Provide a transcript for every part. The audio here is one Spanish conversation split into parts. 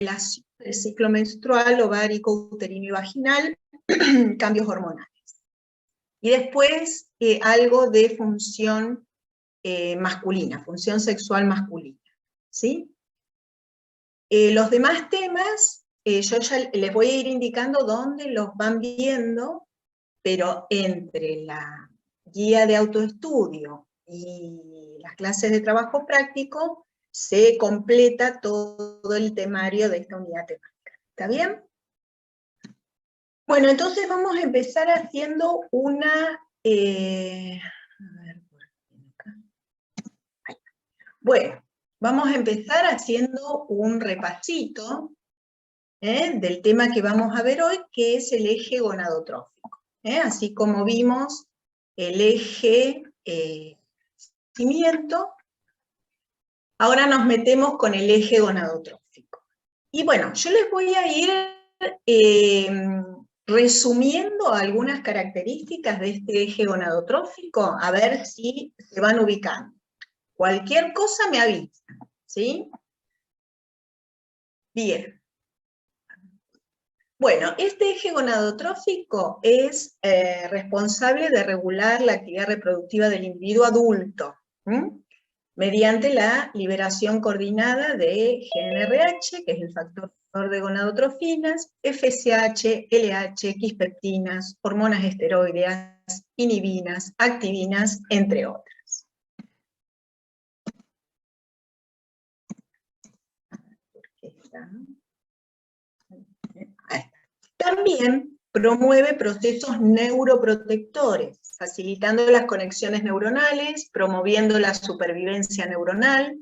relación del ciclo menstrual, ovárico, uterino y vaginal, cambios hormonales. Y después algo de función masculina, función sexual masculina, ¿sí? Los demás temas, yo ya les voy a ir indicando dónde los van viendo, pero entre la guía de autoestudio y las clases de trabajo práctico, se completa todo el temario de esta unidad temática. ¿Está bien? Bueno, entonces vamos a empezar haciendo una... Bueno, vamos a empezar haciendo un repasito del tema que vamos a ver hoy, que es el eje gonadotrófico. Así como vimos el eje crecimiento, ahora nos metemos con el eje gonadotrófico. Y bueno, yo les voy a ir resumiendo algunas características de este eje gonadotrófico, a ver si se van ubicando. Cualquier cosa me avisan, ¿sí? Bien. Bueno, este eje gonadotrófico es responsable de regular la actividad reproductiva del individuo adulto, mediante la liberación coordinada de GnRH, que es el factor de gonadotrofinas, FSH, LH, quispeptinas, hormonas esteroideas, inhibinas, activinas, entre otras. También promueve procesos neuroprotectores, facilitando las conexiones neuronales, promoviendo la supervivencia neuronal,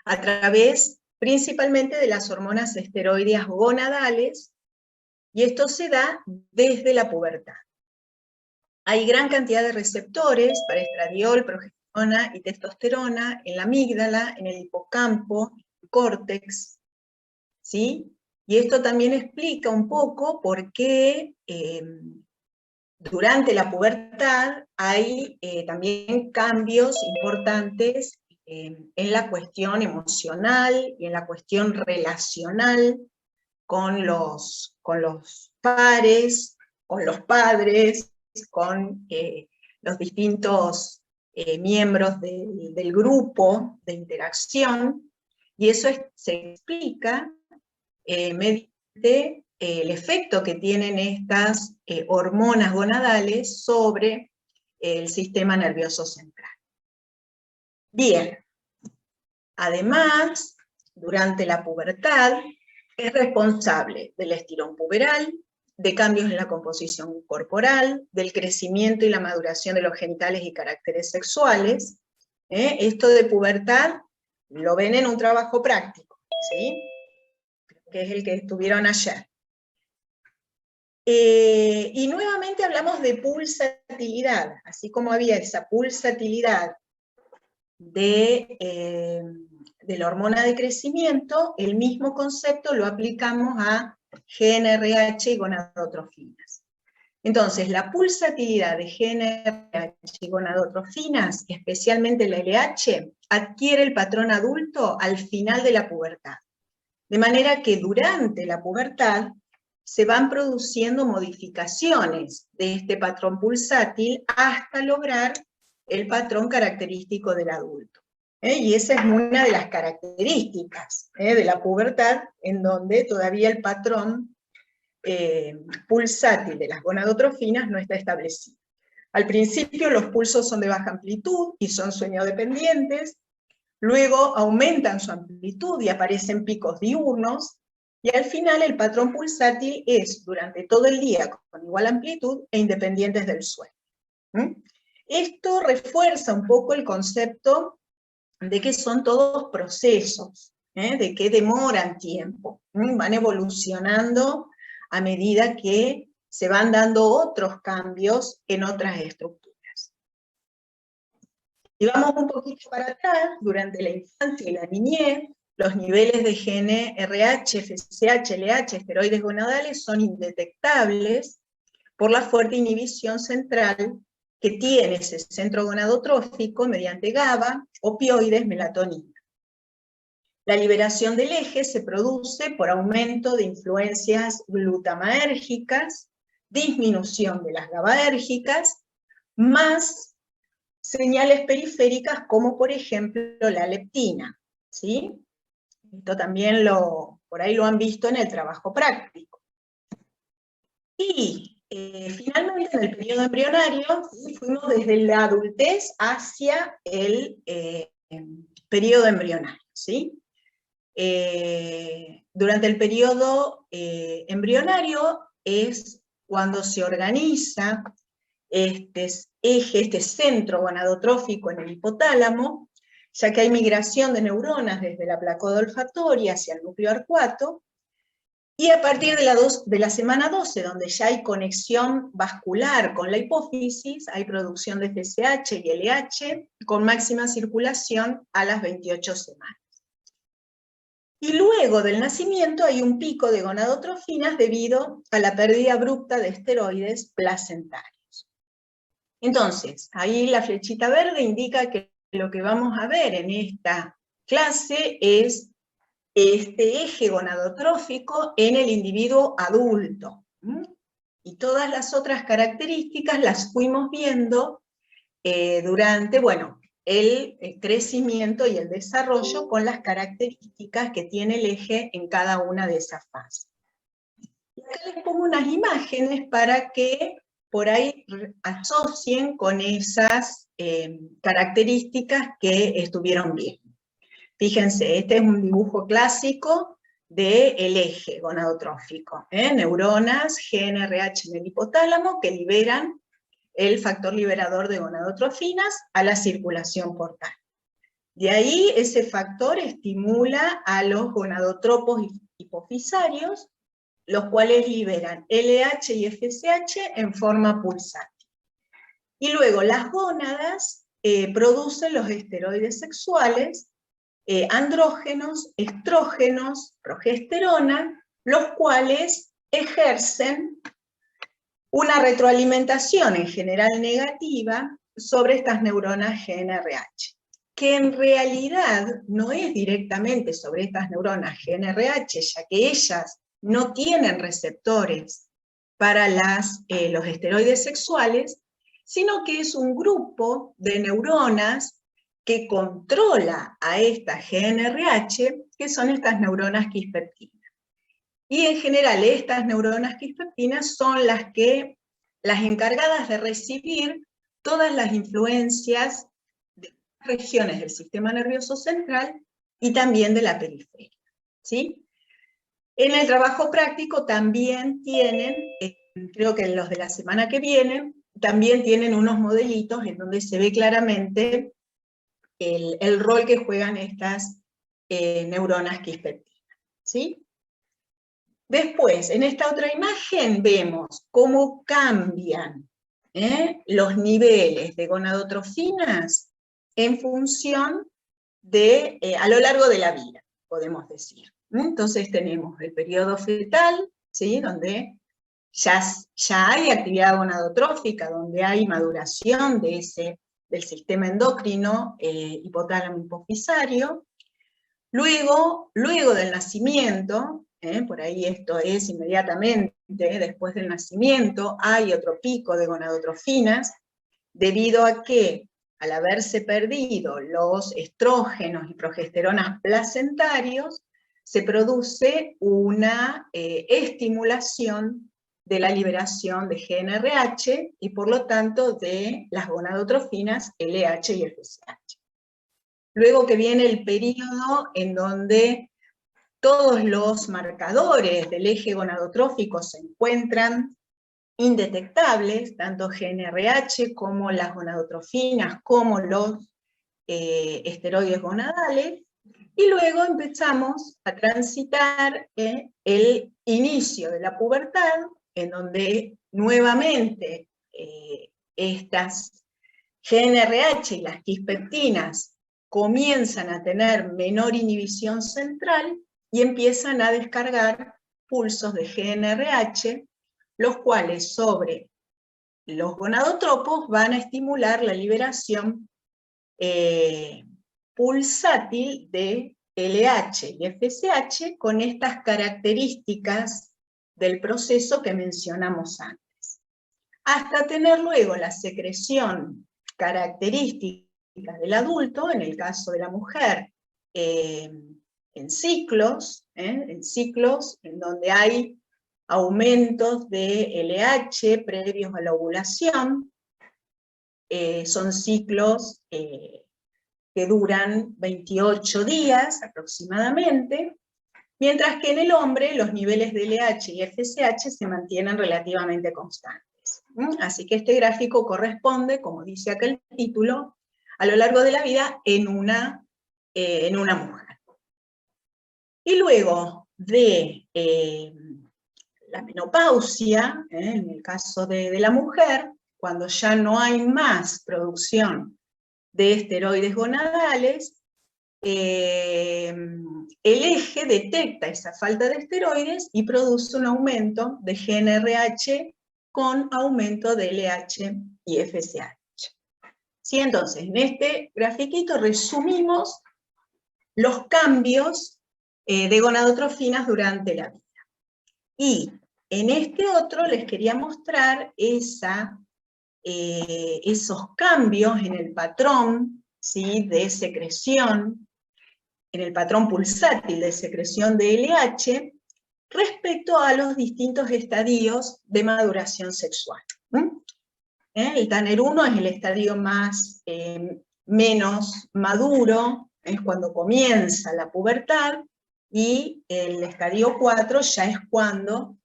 a través principalmente de las hormonas esteroideas gonadales, y esto se da desde la pubertad. Hay gran cantidad de receptores para estradiol, progesterona y testosterona en la amígdala, en el hipocampo, el córtex, ¿sí? Y esto también explica un poco por qué durante la pubertad hay también cambios importantes en la cuestión emocional y en la cuestión relacional con los pares, con los padres, con los distintos miembros del grupo de interacción, y eso se explica mediante el efecto que tienen estas hormonas gonadales sobre el sistema nervioso central. Bien, además, durante la pubertad, es responsable del estirón puberal, de cambios en la composición corporal, del crecimiento y la maduración de los genitales y caracteres sexuales. Esto de pubertad lo ven en un trabajo práctico, ¿sí? Que es el que estuvieron ayer. Y nuevamente hablamos de pulsatilidad, así como había esa pulsatilidad de la hormona de crecimiento, el mismo concepto lo aplicamos a GnRH y gonadotrofinas. Entonces, la pulsatilidad de GnRH y gonadotrofinas, especialmente la LH, adquiere el patrón adulto al final de la pubertad. De manera que durante la pubertad se van produciendo modificaciones de este patrón pulsátil hasta lograr el patrón característico del adulto. Y esa es una de las características de la pubertad, en donde todavía el patrón pulsátil de las gonadotrofinas no está establecido. Al principio los pulsos son de baja amplitud y son sueñodependientes, luego aumentan su amplitud y aparecen picos diurnos, y al final el patrón pulsátil es durante todo el día con igual amplitud e independientes del sueño. Esto refuerza un poco el concepto de que son todos procesos, de que demoran tiempo, van evolucionando a medida que se van dando otros cambios en otras estructuras. Y vamos un poquito para atrás, durante la infancia y la niñez, los niveles de GnRH, FSH, LH, esteroides gonadales son indetectables por la fuerte inhibición central que tiene ese centro gonadotrófico mediante GABA, opioides, melatonina. La liberación del eje se produce por aumento de influencias glutamatérgicas, disminución de las GABAérgicas, más señales periféricas como por ejemplo la leptina, ¿sí? Esto también por ahí lo han visto en el trabajo práctico. Y finalmente en el periodo embrionario, ¿sí? Fuimos desde la adultez hacia el periodo embrionario, ¿sí? Durante el periodo embrionario es cuando se organiza este eje, este centro gonadotrófico en el hipotálamo, ya que hay migración de neuronas desde la placoda olfatoria hacia el núcleo arcuato, y a partir de la semana 12, donde ya hay conexión vascular con la hipófisis, hay producción de FSH y LH con máxima circulación a las 28 semanas. Y luego del nacimiento hay un pico de gonadotrofinas debido a la pérdida abrupta de esteroides placentarios. Entonces, ahí la flechita verde indica que lo que vamos a ver en esta clase es este eje gonadotrófico en el individuo adulto. Y todas las otras características las fuimos viendo durante, bueno, el crecimiento y el desarrollo con las características que tiene el eje en cada una de esas fases. Y acá les pongo unas imágenes para que por ahí asocien con esas características que estuvieron viendo. Fíjense, este es un dibujo clásico del eje gonadotrófico, neuronas GNRH en el hipotálamo que liberan el factor liberador de gonadotrofinas a la circulación portal. De ahí ese factor estimula a los gonadotropos hipofisarios, los cuales liberan LH y FSH en forma pulsátil. Y luego las gónadas producen los esteroides sexuales, andrógenos, estrógenos, progesterona, los cuales ejercen una retroalimentación en general negativa sobre estas neuronas GNRH, que en realidad no es directamente sobre estas neuronas GNRH, ya que ellas no tienen receptores para los esteroides sexuales, sino que es un grupo de neuronas que controla a esta GNRH, que son estas neuronas quispeptinas. Y en general estas neuronas quispeptinas son las encargadas de recibir todas las influencias de las regiones del sistema nervioso central y también de la periferia, ¿sí? En el trabajo práctico también tienen, creo que en los de la semana que viene, también tienen unos modelitos en donde se ve claramente el rol que juegan estas neuronas quispeptinas, ¿sí? Después, en esta otra imagen vemos cómo cambian los niveles de gonadotrofinas en función de, a lo largo de la vida, podemos decir. Entonces tenemos el periodo fetal, ¿sí? Donde ya hay actividad gonadotrófica, donde hay maduración del sistema endocrino hipotálamo hipofisario. Luego del nacimiento, por ahí esto es inmediatamente después del nacimiento, hay otro pico de gonadotrofinas, debido a que al haberse perdido los estrógenos y progesteronas placentarios, se produce una estimulación de la liberación de GNRH y por lo tanto de las gonadotrofinas LH y FSH. Luego que viene el periodo en donde todos los marcadores del eje gonadotrófico se encuentran indetectables, tanto GNRH como las gonadotrofinas, como los esteroides gonadales, y luego empezamos a transitar el inicio de la pubertad, en donde nuevamente estas GNRH y las quispeptinas comienzan a tener menor inhibición central y empiezan a descargar pulsos de GNRH, los cuales sobre los gonadotropos van a estimular la liberación pulsátil de LH y FSH con estas características del proceso que mencionamos antes, hasta tener luego la secreción característica del adulto, en el caso de la mujer, en ciclos en donde hay aumentos de LH previos a la ovulación, son ciclos que duran 28 días aproximadamente, mientras que en el hombre los niveles de LH y FSH se mantienen relativamente constantes. Así que este gráfico corresponde, como dice acá el título, a lo largo de la vida en una mujer. Y luego de la menopausia, en el caso de la mujer, cuando ya no hay más producción de esteroides gonadales, el eje detecta esa falta de esteroides y produce un aumento de GnRH con aumento de LH y FSH. ¿Sí? Entonces, en este grafiquito resumimos los cambios de gonadotrofinas durante la vida. Y en este otro les quería mostrar esos cambios en el patrón, ¿sí?, de secreción, en el patrón pulsátil de secreción de LH, respecto a los distintos estadios de maduración sexual. El Tanner 1 es el estadio menos maduro, es cuando comienza la pubertad, y el estadio 4 ya es cuando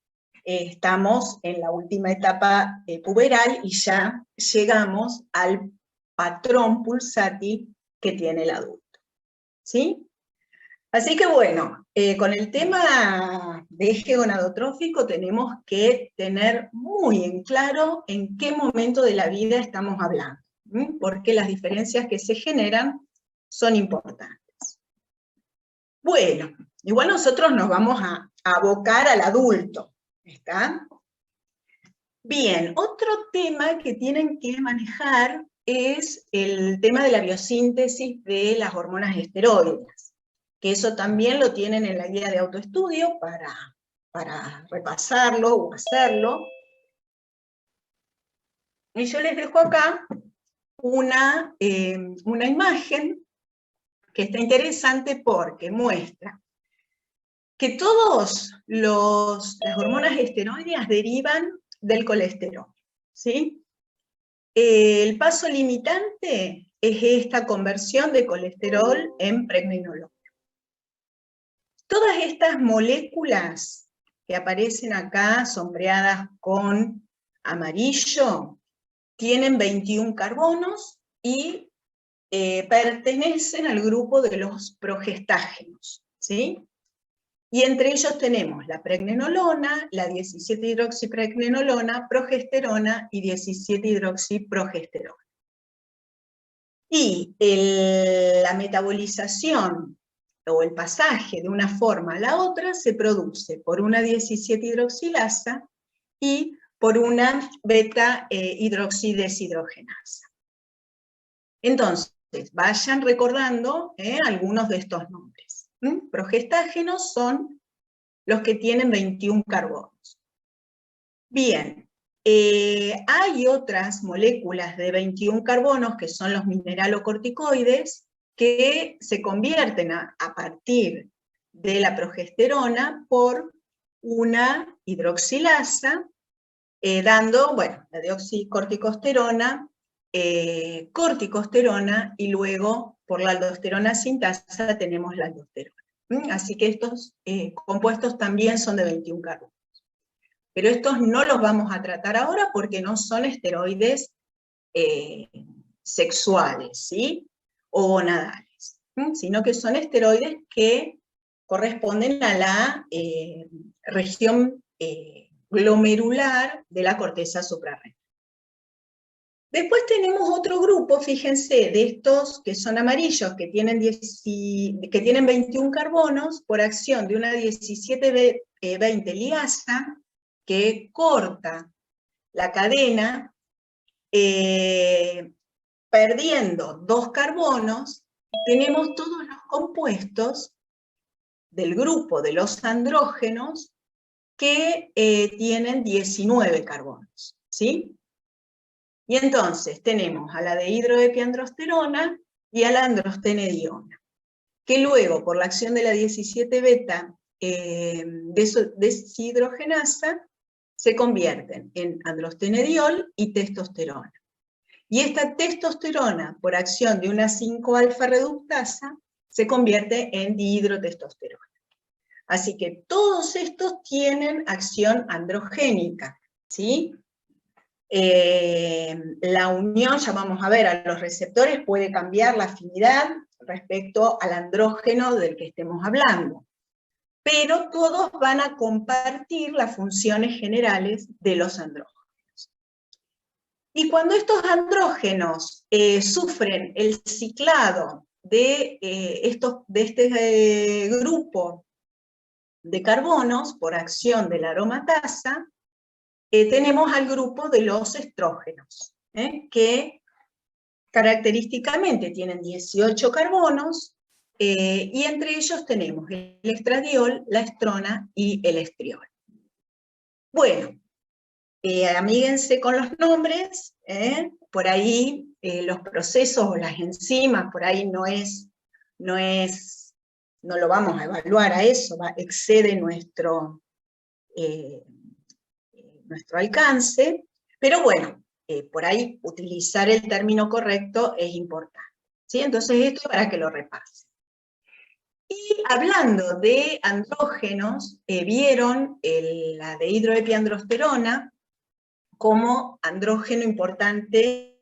estamos en la última etapa puberal y ya llegamos al patrón pulsátil que tiene el adulto. ¿Sí? Así que bueno, con el tema de eje gonadotrófico tenemos que tener muy en claro en qué momento de la vida estamos hablando, porque las diferencias que se generan son importantes. Bueno, igual nosotros nos vamos a abocar al adulto, ¿está? Bien, otro tema que tienen que manejar es el tema de la biosíntesis de las hormonas esteroides, que eso también lo tienen en la guía de autoestudio para repasarlo o hacerlo. Y yo les dejo acá una imagen que está interesante porque muestra que todas las hormonas esteroideas derivan del colesterol, ¿sí? El paso limitante es esta conversión de colesterol en pregnenolona. Todas estas moléculas que aparecen acá, sombreadas con amarillo, tienen 21 carbonos y pertenecen al grupo de los progestágenos, ¿sí? Y entre ellos tenemos la pregnenolona, la 17-hidroxipregnenolona, progesterona y 17-hidroxiprogesterona. Y la metabolización o el pasaje de una forma a la otra se produce por una 17-hidroxilasa y por una beta-hidroxideshidrogenasa. Entonces, vayan recordando algunos de estos nombres. Progestágenos son los que tienen 21 carbonos. Bien, hay otras moléculas de 21 carbonos que son los mineralocorticoides que se convierten a partir de la progesterona por una hidroxilasa, dando, bueno, la deoxicorticosterona, corticosterona, y luego por la aldosterona sintasa tenemos la aldosterona. Así que estos compuestos también son de 21 carbonos. Pero estos no los vamos a tratar ahora porque no son esteroides sexuales, ¿sí?, o gonadales, sino que son esteroides que corresponden a la región glomerular de la corteza suprarrenal. Después tenemos otro grupo, fíjense, de estos que son amarillos, que tienen 21 carbonos por acción de una 17-20 liasa, que corta la cadena, perdiendo 2 carbonos, tenemos todos los compuestos del grupo de los andrógenos que tienen 19 carbonos, ¿sí? Y entonces tenemos a la dehidroepiandrosterona y a la androstenediona, que luego, por la acción de la 17-beta deshidrogenasa, se convierten en androstenediol y testosterona. Y esta testosterona, por acción de una 5-alfa reductasa, se convierte en dihidrotestosterona. Así que todos estos tienen acción androgénica, ¿sí? La unión, ya vamos a ver, a los receptores puede cambiar la afinidad respecto al andrógeno del que estemos hablando, pero todos van a compartir las funciones generales de los andrógenos. Y cuando estos andrógenos sufren el ciclado de este grupo de carbonos por acción de la aromatasa, tenemos al grupo de los estrógenos, que característicamente tienen 18 carbonos, y entre ellos tenemos el estradiol, la estrona y el estriol. Bueno, amíguense con los nombres, por ahí los procesos o las enzimas, por ahí no lo vamos a evaluar a eso, excede nuestro alcance, pero bueno, por ahí utilizar el término correcto es importante, ¿sí? Entonces esto para que lo repasen. Y hablando de andrógenos, vieron la dehidroepiandrosterona como andrógeno importante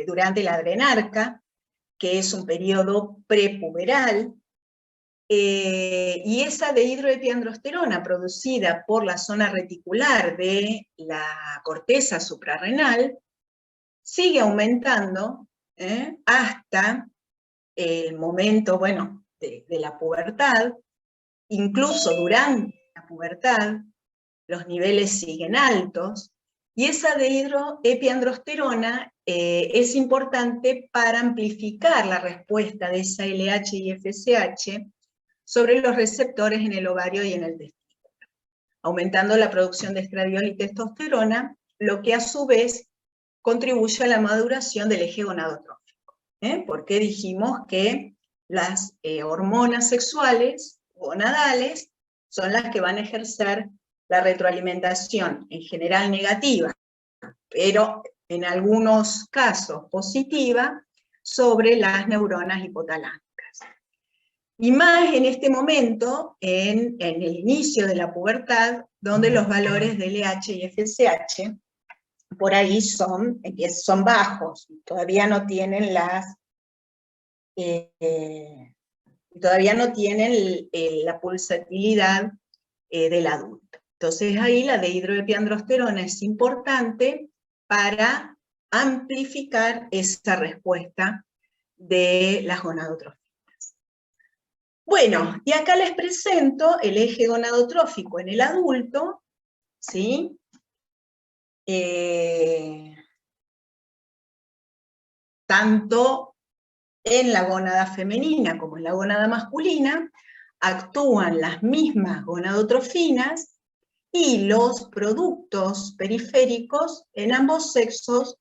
durante la adrenarca, que es un periodo prepuberal, y esa dehidroepiandrosterona producida por la zona reticular de la corteza suprarrenal sigue aumentando hasta el momento, bueno, de la pubertad. Incluso durante la pubertad los niveles siguen altos, y esa dehidroepiandrosterona es importante para amplificar la respuesta de esa LH y FSH sobre los receptores en el ovario y en el testículo, aumentando la producción de estradiol y testosterona, lo que a su vez contribuye a la maduración del eje gonadotrófico. Porque dijimos que las hormonas sexuales gonadales son las que van a ejercer la retroalimentación, en general negativa, pero en algunos casos positiva, sobre las neuronas hipotalámicas. Y más en este momento, en el inicio de la pubertad, donde los valores de LH y FSH por ahí son bajos, todavía no tienen la pulsatilidad del adulto. Entonces ahí la dehidroepiandrosterona es importante para amplificar esa respuesta de las gonadotróficas. Bueno, y acá les presento el eje gonadotrófico en el adulto, ¿sí? Tanto en la gónada femenina como en la gónada masculina, actúan las mismas gonadotrofinas, y los productos periféricos en ambos sexos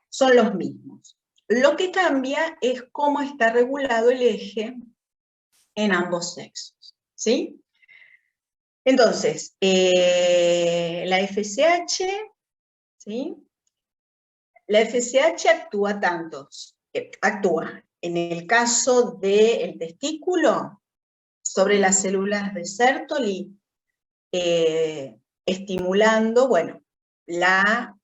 son los mismos. Lo que cambia es cómo está regulado el eje en ambos sexos, ¿sí? Entonces, la FSH, ¿sí? La FSH actúa en el caso del testículo sobre las células de Sertoli, estimulando, bueno, la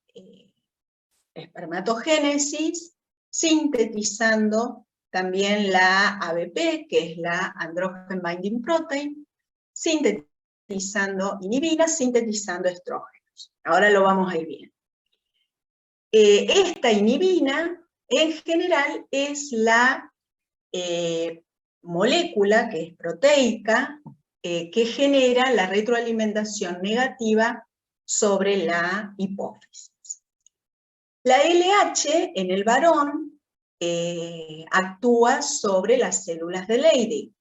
espermatogénesis, sintetizando también la ABP, que es la Androgen Binding Protein, sintetizando inhibina, sintetizando estrógenos. Ahora lo vamos a ir viendo. Esta inhibina, en general, es la molécula, que es proteica, que genera la retroalimentación negativa sobre la hipófisis. La LH en el varón actúa sobre las células de Leydig,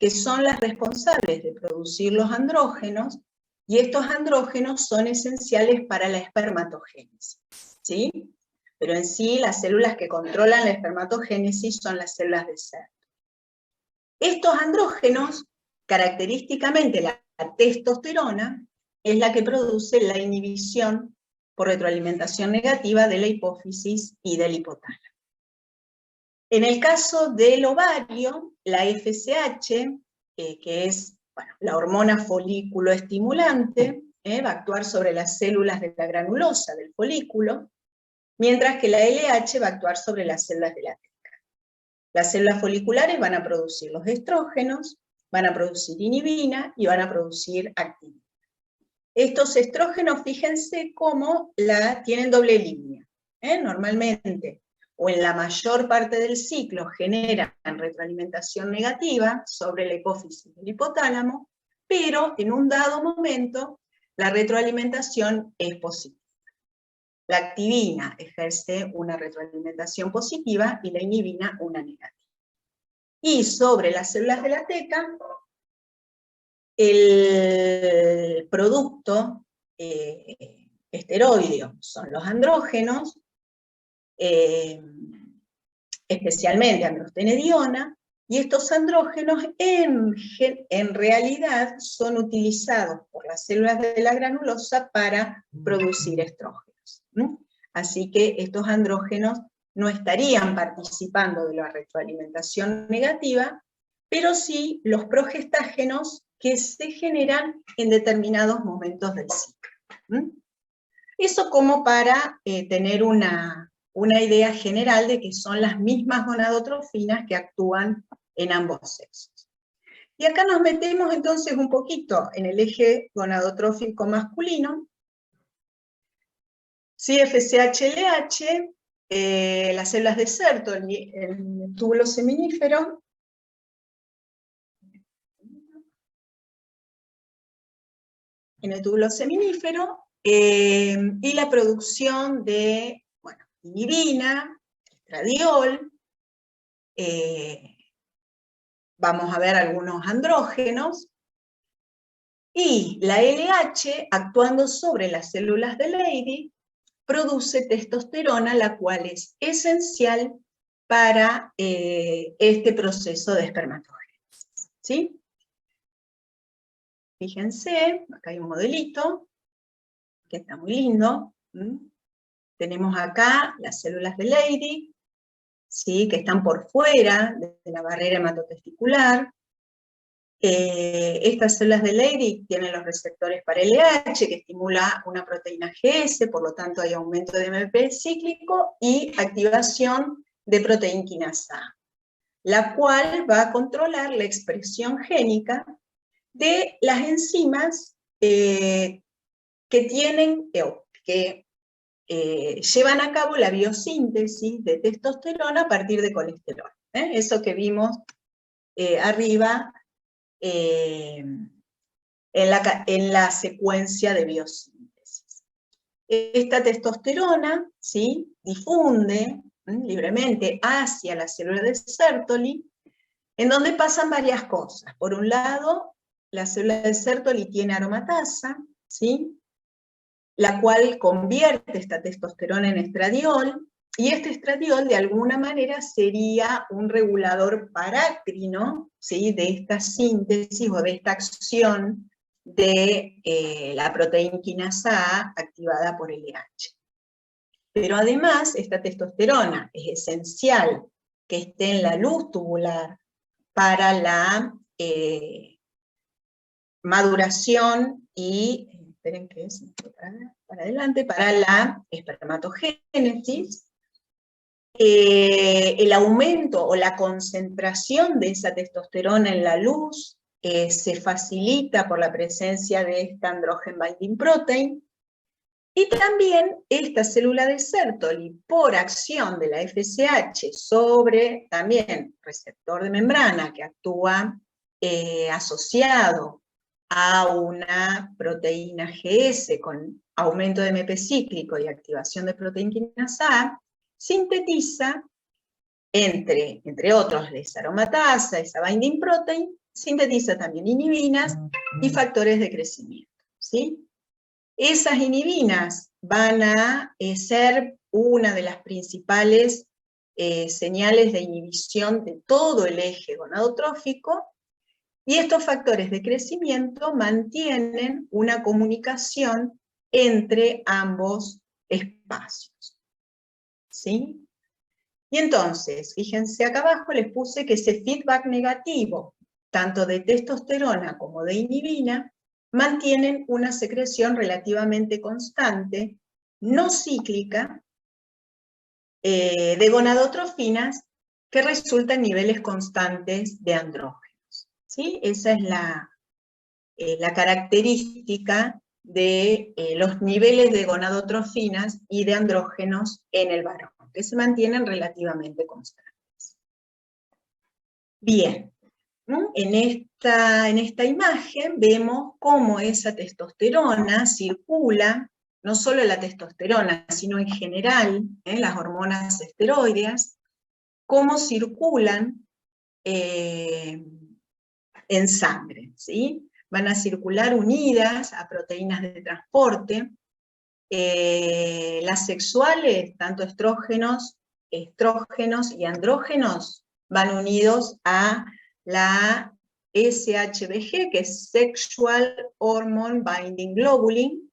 que son las responsables de producir los andrógenos, y estos andrógenos son esenciales para la espermatogénesis, ¿sí? Pero en sí, las células que controlan la espermatogénesis son las células de Certo. Estos andrógenos, característicamente la testosterona, es la que produce la inhibición por retroalimentación negativa de la hipófisis y del hipotálamo. En el caso del ovario, la FSH, que es la hormona folículo estimulante, va a actuar sobre las células de la granulosa del folículo, mientras que la LH va a actuar sobre las células de la teca. Las células foliculares van a producir los estrógenos, van a producir inhibina y van a producir actina. Estos estrógenos, fíjense cómo tienen doble línea. Normalmente, o en la mayor parte del ciclo, generan retroalimentación negativa sobre la hipófisis del hipotálamo, pero en un dado momento la retroalimentación es positiva. La activina ejerce una retroalimentación positiva y la inhibina una negativa. Y sobre las células de la teca, el producto esteroideo son los andrógenos, especialmente androstenediona, y estos andrógenos en realidad son utilizados por las células de la granulosa para producir estrógenos. Así que estos andrógenos no estarían participando de la retroalimentación negativa, pero sí los progestágenos que se generan en determinados momentos del ciclo. Eso como para tener una idea general de que son las mismas gonadotrofinas que actúan en ambos sexos. Y acá nos metemos entonces un poquito en el eje gonadotrófico masculino. Sí, FSH-LH, las células de Certo, el túbulo seminífero, en el túbulo seminífero, y la producción de inhibina, estradiol, vamos a ver algunos andrógenos, y la LH, actuando sobre las células de Leydig, produce testosterona, la cual es esencial para este proceso de espermatogénesis, ¿sí? Fíjense, acá hay un modelito, que está muy lindo. Tenemos acá las células de Leydig, ¿sí? Que están por fuera de la barrera hematotesticular. Estas células de Leydig tienen los receptores para LH, que estimula una proteína GS, por lo tanto hay aumento de MP cíclico y activación de proteína quinasa A, la cual va a controlar la expresión génica de las enzimas que llevan a cabo la biosíntesis de testosterona a partir de colesterol. Eso que vimos arriba en la secuencia de biosíntesis. Esta testosterona, ¿sí?, difunde libremente hacia la célula de Sertoli, en donde pasan varias cosas. Por un lado, la célula de Sertoli tiene aromatasa, ¿sí?, la cual convierte esta testosterona en estradiol, y este estradiol de alguna manera sería un regulador parácrino, ¿sí?, de esta síntesis o de esta acción de la proteína quinasa A activada por LH. Pero además, esta testosterona es esencial que esté en la luz tubular para la maduración y, esperen que es para adelante, para la espermatogénesis. El aumento o la concentración de esa testosterona en la luz se facilita por la presencia de esta androgen binding protein, y también esta célula de Sertoli, por acción de la FSH sobre también receptor de membrana que actúa asociado a una proteína GS con aumento de MP cíclico y activación de proteína quinasa A, sintetiza, entre otros, esa aromatasa, esa binding protein, sintetiza también inhibinas y factores de crecimiento, ¿sí? Esas inhibinas van a ser una de las principales señales de inhibición de todo el eje gonadotrófico, y estos factores de crecimiento mantienen una comunicación entre ambos espacios, ¿sí? Y entonces, fíjense acá abajo les puse que ese feedback negativo, tanto de testosterona como de inhibina, mantienen una secreción relativamente constante, no cíclica, de gonadotrofinas que resulta en niveles constantes de andrógenos, ¿sí? Esa es la característica de los niveles de gonadotrofinas y de andrógenos en el varón, que se mantienen relativamente constantes. Bien, ¿no? En esta imagen vemos cómo esa testosterona circula, no solo la testosterona, sino en general, las hormonas esteroideas, cómo circulan en sangre, ¿sí? Van a circular unidas a proteínas de transporte. Las sexuales, tanto estrógenos y andrógenos, van unidos a la SHBG, que es Sexual Hormone Binding Globulin,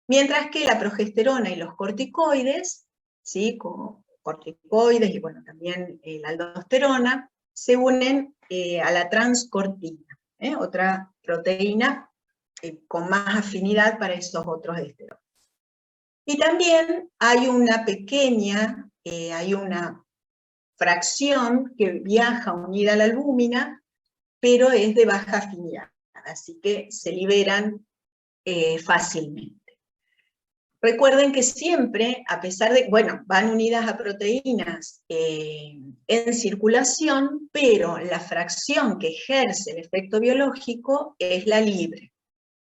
mientras que la progesterona y los corticoides, ¿sí? Como corticoides y bueno, también la aldosterona, se unen a la transcortina, otra proteína con más afinidad para esos otros esteroides. Y también hay una pequeña, hay una fracción que viaja unida a la albúmina, pero es de baja afinidad, así que se liberan fácilmente. Recuerden que siempre, a pesar de, bueno, van unidas a proteínas en circulación, pero la fracción que ejerce el efecto biológico es la libre,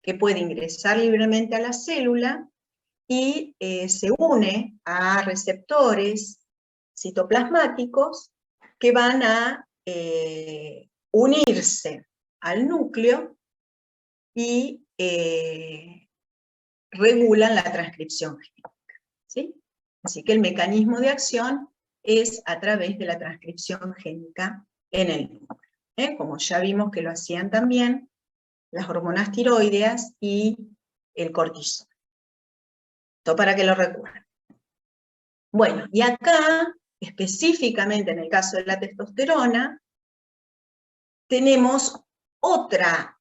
que puede ingresar libremente a la célula y se une a receptores citoplasmáticos que van a unirse al núcleo y regulan la transcripción génica, ¿sí? Así que el mecanismo de acción es a través de la transcripción génica en el núcleo, como ya vimos que lo hacían también las hormonas tiroideas y el cortisol. Esto para que lo recuerden. Bueno, y acá, específicamente en el caso de la testosterona, tenemos otra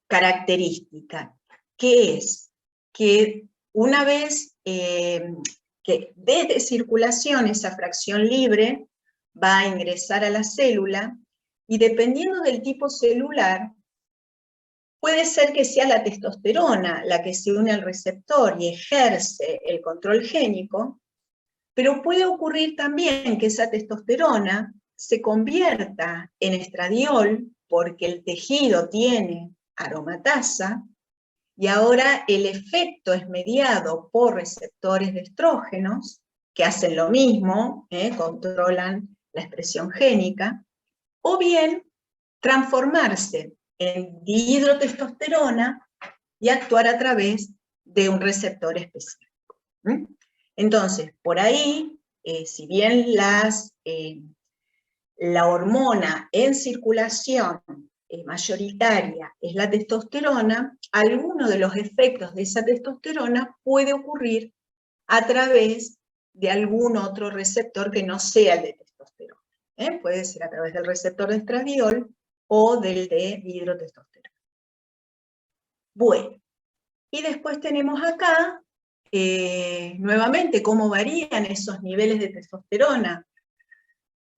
característica, que es que una vez que desde circulación esa fracción libre va a ingresar a la célula, y dependiendo del tipo celular, puede ser que sea la testosterona la que se une al receptor y ejerce el control génico, pero puede ocurrir también que esa testosterona se convierta en estradiol porque el tejido tiene aromatasa, y ahora el efecto es mediado por receptores de estrógenos, que hacen lo mismo, controlan la expresión génica, o bien transformarse en dihidrotestosterona y actuar a través de un receptor específico. Entonces, por ahí, si bien la hormona en circulación mayoritaria es la testosterona, alguno de los efectos de esa testosterona puede ocurrir a través de algún otro receptor que no sea el de testosterona. Puede ser a través del receptor de estradiol o del de dihidrotestosterona. Bueno, y después tenemos acá, nuevamente, cómo varían esos niveles de testosterona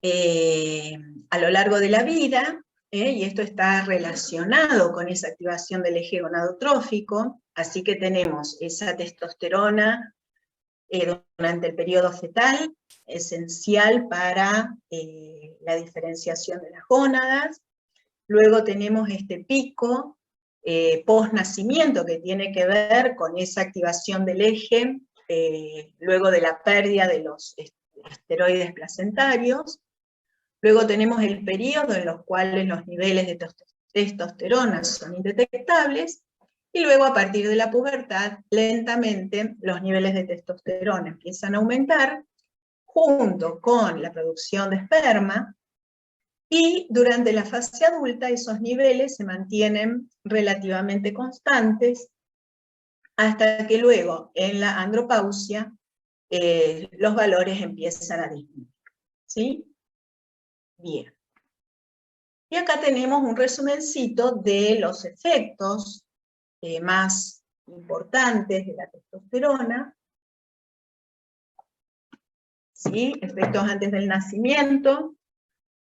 a lo largo de la vida, y esto está relacionado con esa activación del eje gonadotrófico, así que tenemos esa testosterona durante el periodo fetal, esencial para la diferenciación de las gónadas. Luego tenemos este pico post-nacimiento que tiene que ver con esa activación del eje, luego de la pérdida de los esteroides placentarios. Luego tenemos el periodo en los cuales los niveles de testosterona son indetectables, y luego a partir de la pubertad, lentamente los niveles de testosterona empiezan a aumentar, junto con la producción de esperma, y durante la fase adulta esos niveles se mantienen relativamente constantes, hasta que luego en la andropausia los valores empiezan a disminuir. ¿Sí? Bien. Y acá tenemos un resumencito de los efectos más importantes de la testosterona. ¿Sí? Efectos antes del nacimiento.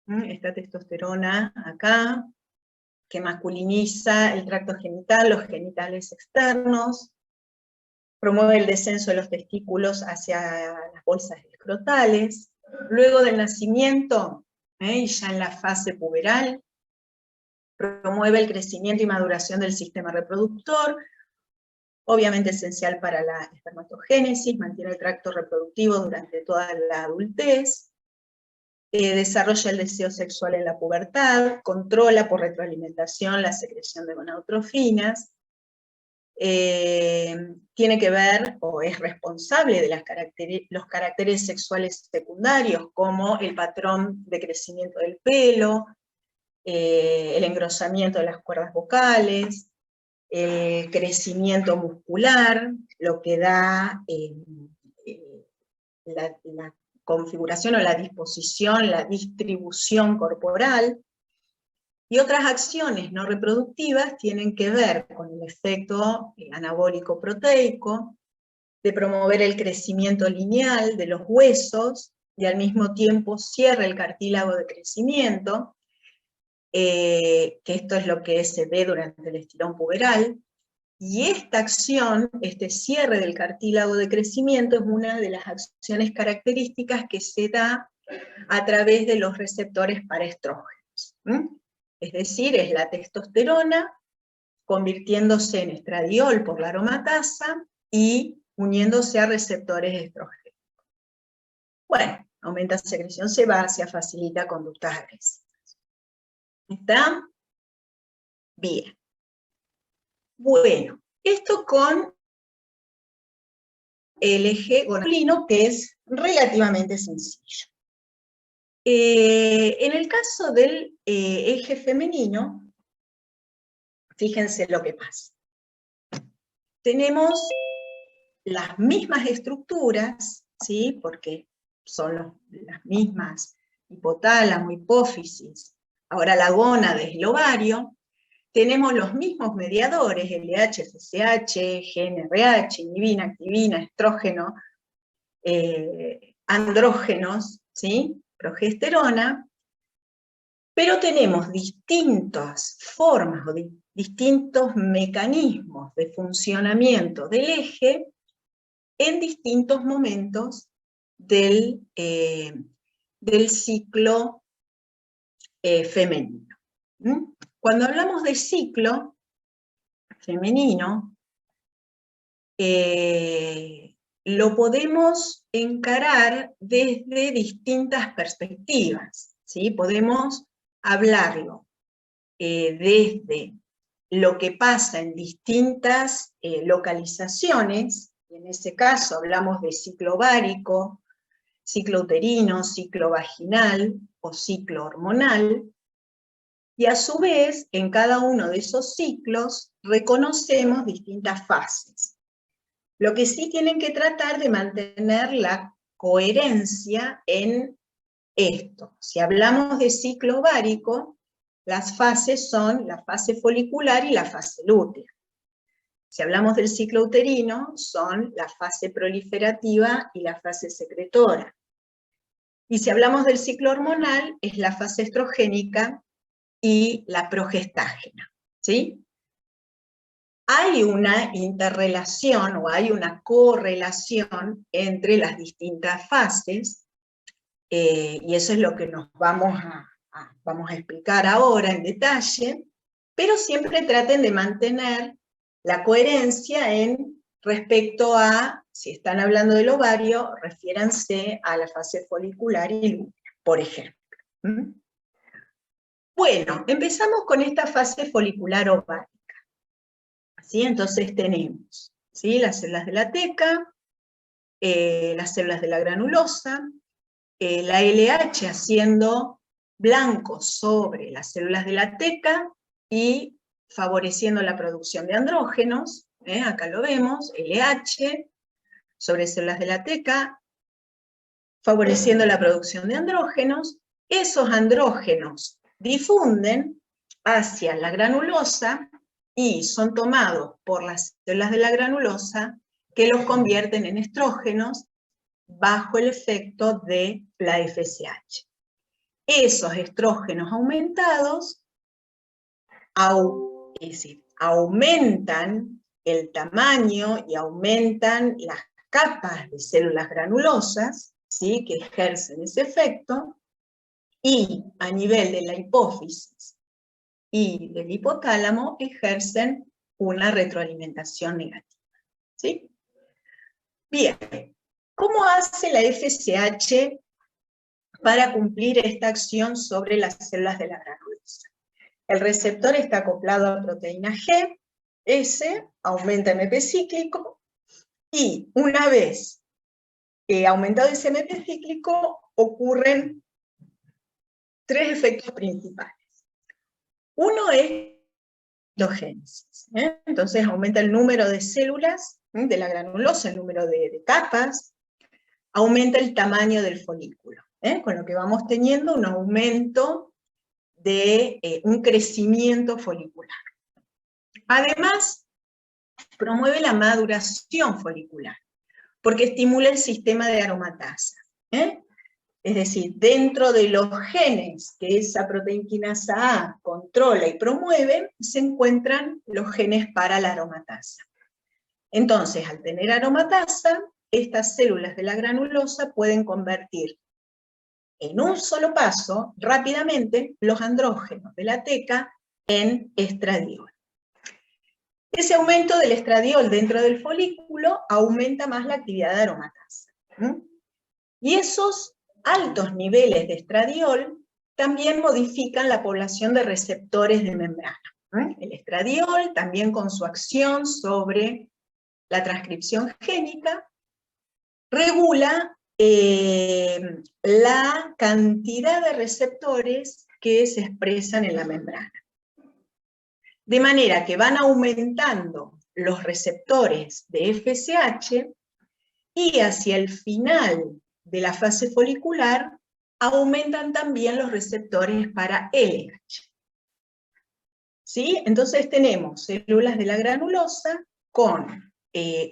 Esta testosterona acá, que masculiniza el tracto genital, los genitales externos, promueve el descenso de los testículos hacia las bolsas escrotales. Luego del nacimiento, y ya en la fase puberal, promueve el crecimiento y maduración del sistema reproductor, obviamente esencial para la espermatogénesis, mantiene el tracto reproductivo durante toda la adultez, desarrolla el deseo sexual en la pubertad, controla por retroalimentación la secreción de gonadotrofinas, tiene que ver, o es responsable de los caracteres sexuales secundarios, como el patrón de crecimiento del pelo, el engrosamiento de las cuerdas vocales, el crecimiento muscular, lo que da la configuración o la disposición, la distribución corporal. Y otras acciones no reproductivas tienen que ver con el efecto anabólico proteico, de promover el crecimiento lineal de los huesos, y al mismo tiempo cierra el cartílago de crecimiento, que esto es lo que se ve durante el estirón puberal. Y esta acción, este cierre del cartílago de crecimiento, es una de las acciones características que se da a través de los receptores para estrógenos. Es decir, es la testosterona convirtiéndose en estradiol por la aromatasa y uniéndose a receptores estrógenos. Bueno, aumenta secreción sebácea, facilita conductas agresivas. ¿Está? Bien. Bueno, esto con el eje gonadolino, que es relativamente sencillo. En el caso del eje femenino, fíjense lo que pasa. Tenemos las mismas estructuras, ¿sí? Porque son las mismas, hipotálamo, hipófisis, ahora la gónada es el ovario. Tenemos los mismos mediadores, LH, FSH, GnRH, inhibina, activina, estrógeno, andrógenos, ¿sí? Progesterona, pero tenemos distintas formas o distintos mecanismos de funcionamiento del eje en distintos momentos del ciclo femenino. Cuando hablamos de ciclo femenino, lo podemos encarar desde distintas perspectivas, ¿sí? Podemos hablarlo desde lo que pasa en distintas localizaciones, en ese caso hablamos de ciclo ovárico, ciclo uterino, ciclo vaginal o ciclo hormonal, y a su vez, en cada uno de esos ciclos, reconocemos distintas fases. Lo que sí tienen que tratar de mantener la coherencia en esto. Si hablamos de ciclo ovárico, las fases son la fase folicular y la fase lútea. Si hablamos del ciclo uterino, son la fase proliferativa y la fase secretora. Y si hablamos del ciclo hormonal, es la fase estrogénica y la progestágena, ¿sí? Hay una interrelación o hay una correlación entre las distintas fases, y eso es lo que nos vamos a explicar ahora en detalle, pero siempre traten de mantener la coherencia en respecto a, si están hablando del ovario, refiéranse a la fase folicular y lútea, por ejemplo. ¿Mm? Bueno, empezamos con esta fase folicular ovárica. ¿Sí? Entonces tenemos, ¿sí?, las células de la teca, las células de la granulosa, la LH haciendo blanco sobre las células de la teca y favoreciendo la producción de andrógenos, acá lo vemos, LH sobre células de la teca, favoreciendo la producción de andrógenos. Esos andrógenos difunden hacia la granulosa y son tomados por las células de la granulosa que los convierten en estrógenos bajo el efecto de la FSH. Esos estrógenos aumentados, es decir, aumentan el tamaño y aumentan las capas de células granulosas, ¿sí?, que ejercen ese efecto, y a nivel de la hipófisis y del hipotálamo ejercen una retroalimentación negativa, ¿sí? Bien, ¿cómo hace la FSH para cumplir esta acción sobre las células de la granulosa? El receptor está acoplado a proteína G, S aumenta MP cíclico, y una vez aumentado ese MP cíclico, ocurren tres efectos principales. Uno es citogénesis, entonces aumenta el número de células de la granulosa, el número de capas, aumenta el tamaño del folículo, con lo que vamos teniendo un aumento de un crecimiento folicular. Además, promueve la maduración folicular, porque estimula el sistema de aromatasa. Es decir, dentro de los genes que esa proteína quinasa A controla y promueve, se encuentran los genes para la aromatasa. Entonces, al tener aromatasa, estas células de la granulosa pueden convertir en un solo paso, rápidamente, los andrógenos de la teca en estradiol. Ese aumento del estradiol dentro del folículo aumenta más la actividad de aromatasa. Y esos altos niveles de estradiol también modifican la población de receptores de membrana. El estradiol, también con su acción sobre la transcripción génica, regula la cantidad de receptores que se expresan en la membrana. De manera que van aumentando los receptores de FSH y hacia el final de la fase folicular aumentan también los receptores para LH. ¿Sí? Entonces tenemos células de la granulosa con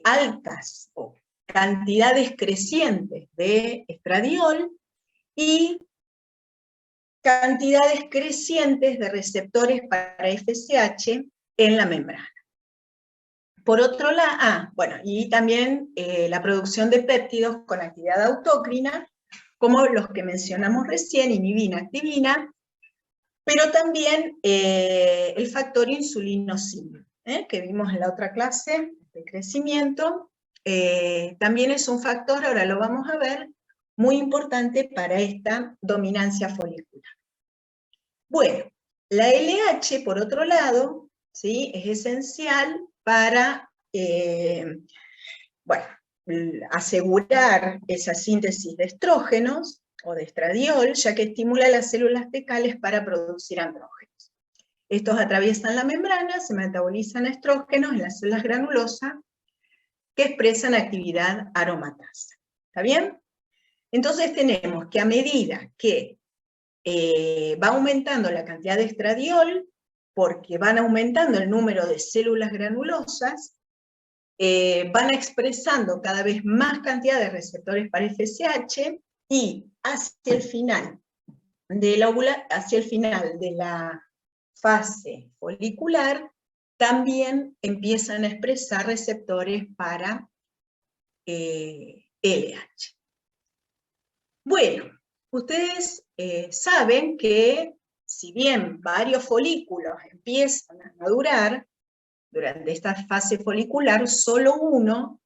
altas o cantidades crecientes de estradiol y cantidades crecientes de receptores para FSH en la membrana. Por otro lado, y también la producción de péptidos con actividad autócrina, como los que mencionamos recién, inhibina, activina, pero también el factor insulinocina, que vimos en la otra clase de crecimiento, también es un factor, ahora lo vamos a ver, muy importante para esta dominancia folicular. Bueno, la LH, por otro lado, ¿sí?, es esencial para asegurar esa síntesis de estrógenos o de estradiol, ya que estimula las células tecales para producir andrógenos. Estos atraviesan la membrana, se metabolizan estrógenos en las células granulosas que expresan actividad aromatasa. ¿Está bien? Entonces tenemos que a medida que va aumentando la cantidad de estradiol, porque van aumentando el número de células granulosas, van expresando cada vez más cantidad de receptores para FSH, y hacia el final de la fase folicular también empiezan a expresar receptores para LH. Bueno, ustedes saben que si bien varios folículos empiezan a madurar, durante esta fase folicular solo uno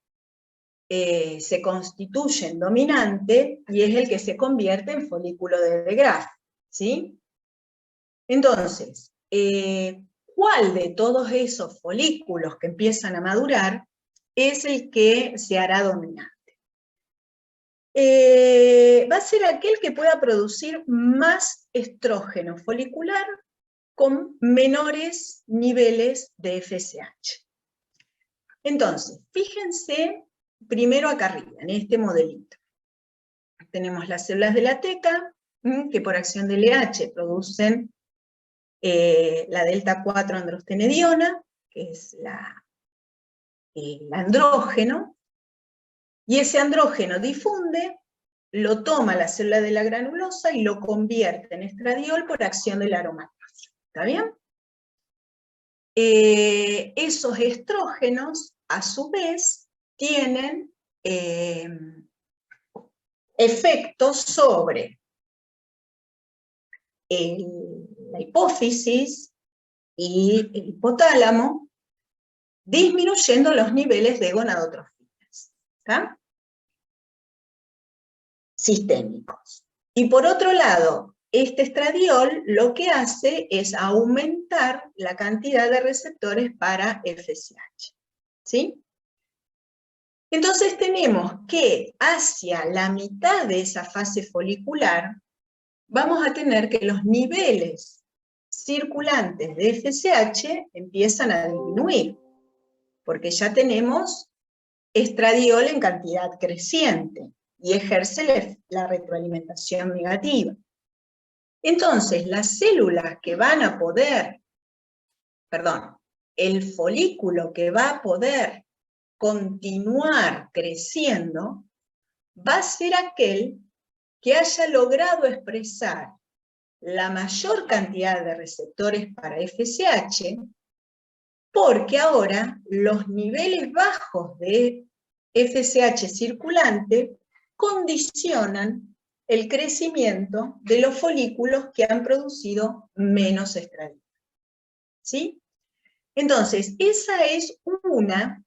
se constituye en dominante y es el que se convierte en folículo de De Graaf. ¿sí? Entonces, ¿cuál de todos esos folículos que empiezan a madurar es el que se hará dominante? Va a ser aquel que pueda producir más estrógeno folicular con menores niveles de FSH. Entonces, fíjense primero acá arriba, en este modelito. Tenemos las células de la teca, que por acción de LH producen la delta 4 androstenediona, que es el andrógeno, y ese andrógeno difunde, lo toma la célula de la granulosa y lo convierte en estradiol por acción de la aromatasa. ¿Está bien? Esos estrógenos, a su vez, tienen efectos sobre la hipófisis y el hipotálamo, disminuyendo los niveles de gonadotrofinas, ¿está? Sistémicos. Y por otro lado, este estradiol lo que hace es aumentar la cantidad de receptores para FSH, ¿sí? Entonces tenemos que hacia la mitad de esa fase folicular vamos a tener que los niveles circulantes de FSH empiezan a disminuir, porque ya tenemos estradiol en cantidad creciente y ejerce la retroalimentación negativa. Entonces, las células que van a poder, el folículo que va a poder continuar creciendo, va a ser aquel que haya logrado expresar la mayor cantidad de receptores para FSH, porque ahora los niveles bajos de FSH circulante condicionan el crecimiento de los folículos que han producido menos estradiol, ¿sí? Entonces, esa es una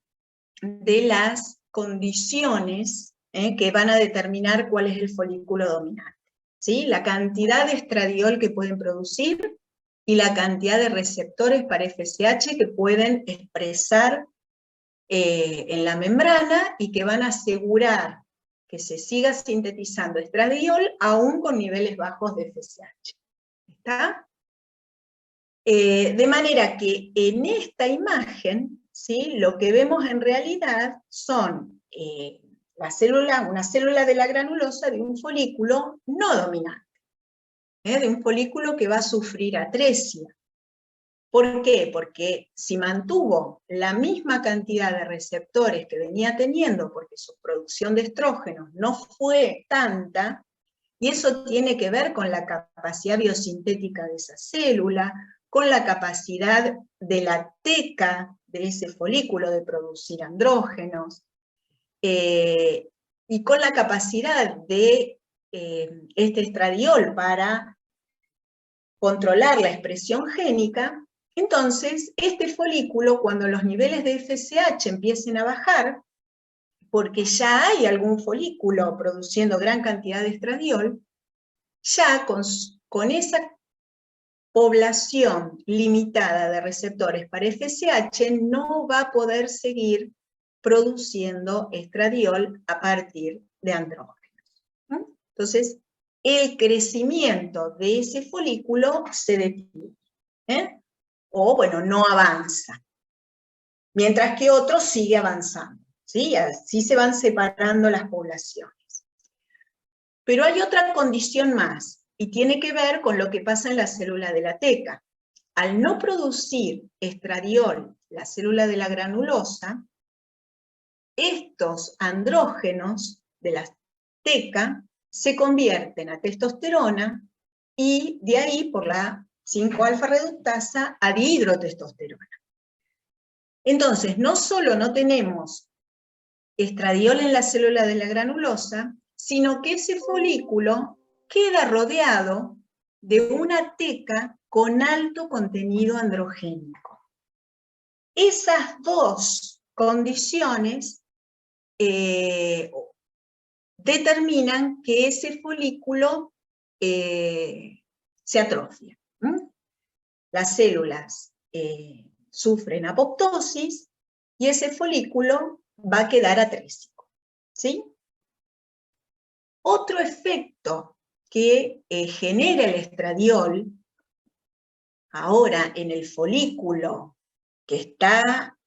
de las condiciones que van a determinar cuál es el folículo dominante, ¿sí? La cantidad de estradiol que pueden producir y la cantidad de receptores para FSH que pueden expresar en la membrana y que van a asegurar que se siga sintetizando estradiol aún con niveles bajos de FSH. ¿Está? De manera que en esta imagen, ¿sí?, lo que vemos en realidad son una célula de la granulosa de un folículo no dominante, de un folículo que va a sufrir atresia. ¿Por qué? Porque si mantuvo la misma cantidad de receptores que venía teniendo, porque su producción de estrógenos no fue tanta, y eso tiene que ver con la capacidad biosintética de esa célula, con la capacidad de la teca de ese folículo de producir andrógenos, y con la capacidad de este estradiol para controlar la expresión génica. Entonces, este folículo, cuando los niveles de FSH empiecen a bajar, porque ya hay algún folículo produciendo gran cantidad de estradiol, ya con esa población limitada de receptores para FSH no va a poder seguir produciendo estradiol a partir de andrógenos. Entonces, el crecimiento de ese folículo se detiene, o bueno, no avanza, mientras que otro sigue avanzando, ¿sí? Así se van separando las poblaciones. Pero hay otra condición más, y tiene que ver con lo que pasa en la célula de la teca. Al no producir estradiol, la célula de la granulosa, estos andrógenos de la teca se convierten a testosterona y de ahí, por la 5-alfa reductasa, a dihidrotestosterona. Entonces, no solo no tenemos estradiol en la célula de la granulosa, sino que ese folículo queda rodeado de una teca con alto contenido androgénico. Esas dos condiciones determinan que ese folículo se atrofia. Las células sufren apoptosis y ese folículo va a quedar atrésico, ¿sí? Otro efecto que genera el estradiol, ahora en el folículo que está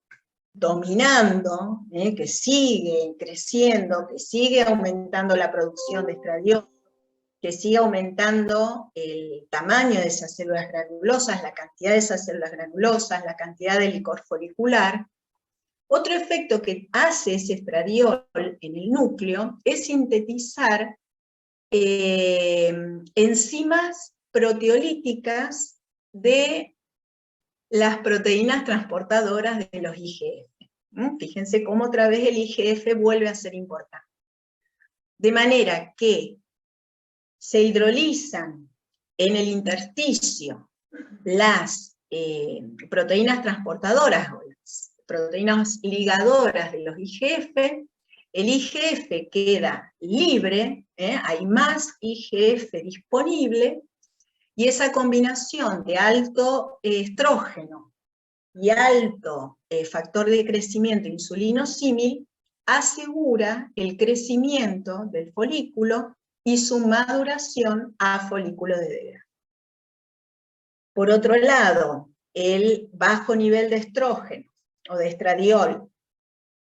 dominando, que sigue creciendo, que sigue aumentando la producción de estradiol, que sigue aumentando el tamaño de esas células granulosas, la cantidad de esas células granulosas, la cantidad de licor folicular. Otro efecto que hace ese estradiol en el núcleo es sintetizar enzimas proteolíticas de las proteínas transportadoras de los IGF. Fíjense cómo otra vez el IGF vuelve a ser importante. De manera que se hidrolizan en el intersticio las proteínas transportadoras o las proteínas ligadoras de los IGF, el IGF queda libre, hay más IGF disponible, y esa combinación de alto estrógeno y alto factor de crecimiento insulinosímil asegura el crecimiento del folículo y su maduración a folículo de Degraf. Por otro lado, el bajo nivel de estrógeno o de estradiol,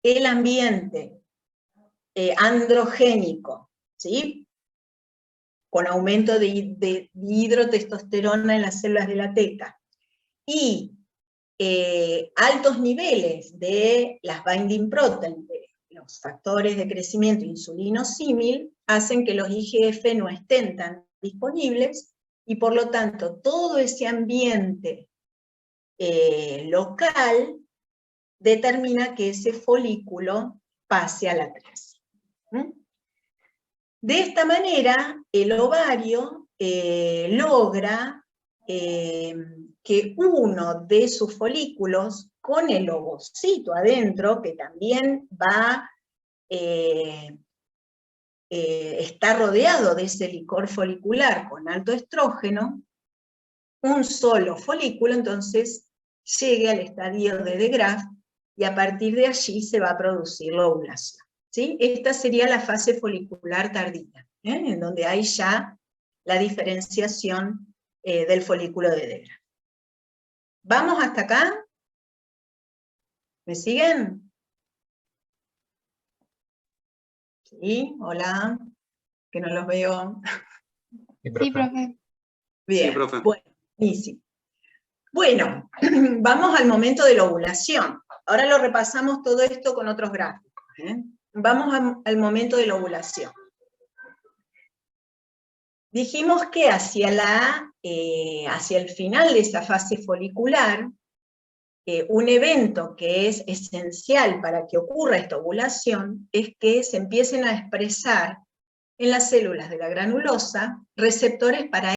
el ambiente androgénico, ¿sí?, con aumento de hidrotestosterona en las células de la teta, y altos niveles de las binding protein, de los factores de crecimiento insulinosímil, hacen que los IGF no estén tan disponibles, y por lo tanto todo ese ambiente local determina que ese folículo pase a la atresia. De esta manera, el ovario logra que uno de sus folículos, con el ovocito adentro, que también va está rodeado de ese licor folicular con alto estrógeno, un solo folículo entonces llegue al estadio de Degraf, y a partir de allí se va a producir la ovulación, ¿sí? Esta sería la fase folicular tardía, en donde hay ya la diferenciación del folículo de Degraf. ¿Vamos hasta acá? ¿Me siguen? Sí, hola, que no los veo. Sí, profe. Bien, sí, profe. bueno, buenísimo. Bueno, vamos al momento de la ovulación. Ahora lo repasamos todo esto con otros gráficos. Vamos al momento de la ovulación. Dijimos que hacia el final de esa fase folicular, un evento que es esencial para que ocurra esta ovulación es que se empiecen a expresar en las células de la granulosa receptores para